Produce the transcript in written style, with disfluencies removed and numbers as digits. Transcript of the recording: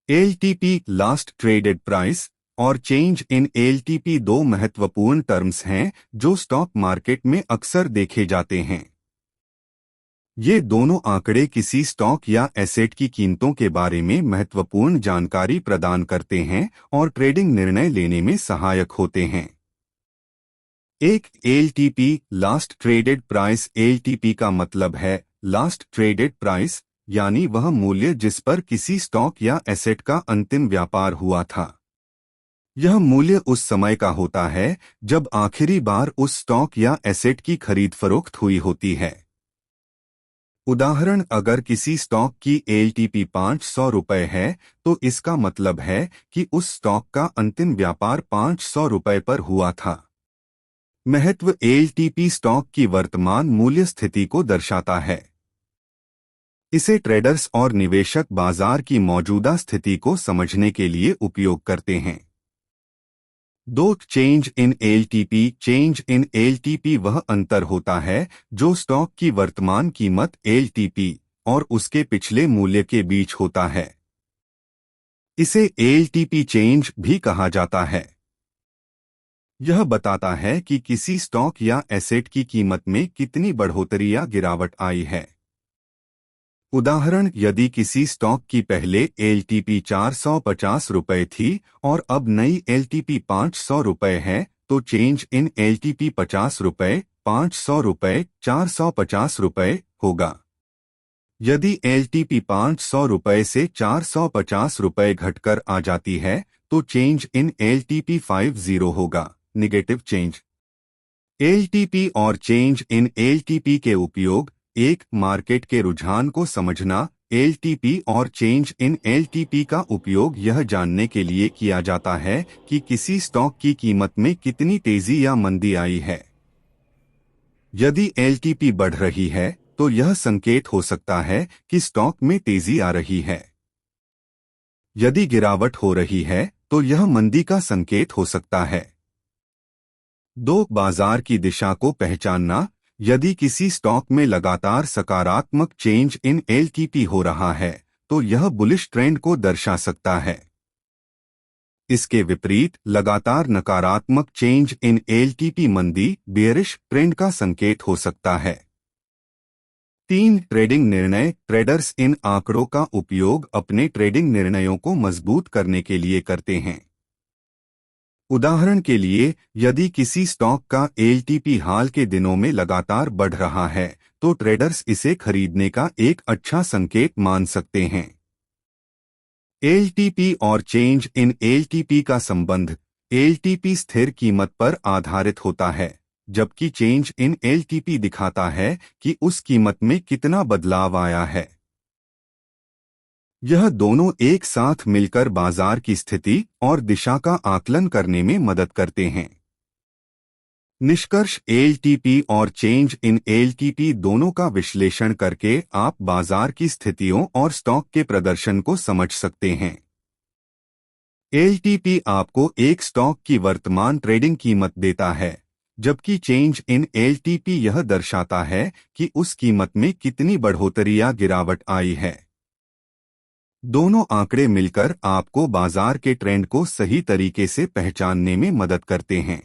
LTP last traded price और change in LTP दो महत्वपूर्ण टर्म्स हैं जो स्टॉक मार्केट में अक्सर देखे जाते हैं। ये दोनों आंकड़े किसी स्टॉक या एसेट की कीमतों के बारे में महत्वपूर्ण जानकारी प्रदान करते हैं और ट्रेडिंग निर्णय लेने में सहायक होते हैं। एक LTP last traded price. LTP का मतलब है लास्ट ट्रेडेड प्राइस, यानी वह मूल्य जिस पर किसी स्टॉक या एसेट का अंतिम व्यापार हुआ था। यह मूल्य उस समय का होता है जब आखिरी बार उस स्टॉक या एसेट की खरीद फरोख्त हुई होती है। उदाहरण, अगर किसी स्टॉक की एलटीपी 500 रुपये है तो इसका मतलब है कि उस स्टॉक का अंतिम व्यापार 500 रुपये पर हुआ था। महत्व। एलटीपी स्टॉक की वर्तमान मूल्य स्थिति को दर्शाता है। इसे ट्रेडर्स और निवेशक बाजार की मौजूदा स्थिति को समझने के लिए उपयोग करते हैं। दो, change in LTP. Change in LTP वह अंतर होता है जो स्टॉक की वर्तमान कीमत एलटीपी और उसके पिछले मूल्य के बीच होता है। इसे एलटीपी चेंज भी कहा जाता है। यह बताता है कि किसी स्टॉक या एसेट की कीमत में कितनी बढ़ोतरी या गिरावट आई है। उदाहरण, यदि किसी स्टॉक की पहले एलटीपी 450 रुपये थी और अब नई एलटीपी 500 रुपये है तो चेंज इन एलटीपी 50 रुपये, 500 रुपये, 450 रुपये होगा। यदि एलटीपी 500 रुपये से 450 रुपये घटकर आ जाती है तो चेंज इन एलटीपी 50 होगा, निगेटिव चेंज। एलटीपी और चेंज इन एलटीपी के उपयोग। एक, मार्केट के रुझान को समझना। एलटीपी और चेंज इन एलटीपी का उपयोग यह जानने के लिए किया जाता है कि किसी स्टॉक की कीमत में कितनी तेजी या मंदी आई है। यदि एलटीपी बढ़ रही है तो यह संकेत हो सकता है कि स्टॉक में तेजी आ रही है। यदि गिरावट हो रही है तो यह मंदी का संकेत हो सकता है। दो, बाजार की दिशा को पहचानना। यदि किसी स्टॉक में लगातार सकारात्मक चेंज इन एलटीपी हो रहा है तो यह बुलिश ट्रेंड को दर्शा सकता है। इसके विपरीत लगातार नकारात्मक चेंज इन एलटीपी मंदी, बेयरिश ट्रेंड का संकेत हो सकता है। तीन, ट्रेडिंग निर्णय। ट्रेडर्स इन आंकड़ों का उपयोग अपने ट्रेडिंग निर्णयों को मजबूत करने के लिए करते हैं। उदाहरण के लिए, यदि किसी स्टॉक का एलटीपी हाल के दिनों में लगातार बढ़ रहा है तो ट्रेडर्स इसे खरीदने का एक अच्छा संकेत मान सकते हैं। एलटीपी और चेंज इन एलटीपी का संबंध। एलटीपी स्थिर कीमत पर आधारित होता है, जबकि चेंज इन एलटीपी दिखाता है कि उस कीमत में कितना बदलाव आया है। यह दोनों एक साथ मिलकर बाजार की स्थिति और दिशा का आकलन करने में मदद करते हैं। निष्कर्ष, एलटीपी और चेंज इन एलटीपी दोनों का विश्लेषण करके आप बाजार की स्थितियों और स्टॉक के प्रदर्शन को समझ सकते हैं। एलटीपी आपको एक स्टॉक की वर्तमान ट्रेडिंग कीमत देता है, जबकि चेंज इन एलटीपी यह दर्शाता है कि उस कीमत में कितनी बढ़ोतरी या गिरावट आई है। दोनों आंकड़े मिलकर आपको बाजार के ट्रेंड को सही तरीके से पहचानने में मदद करते हैं।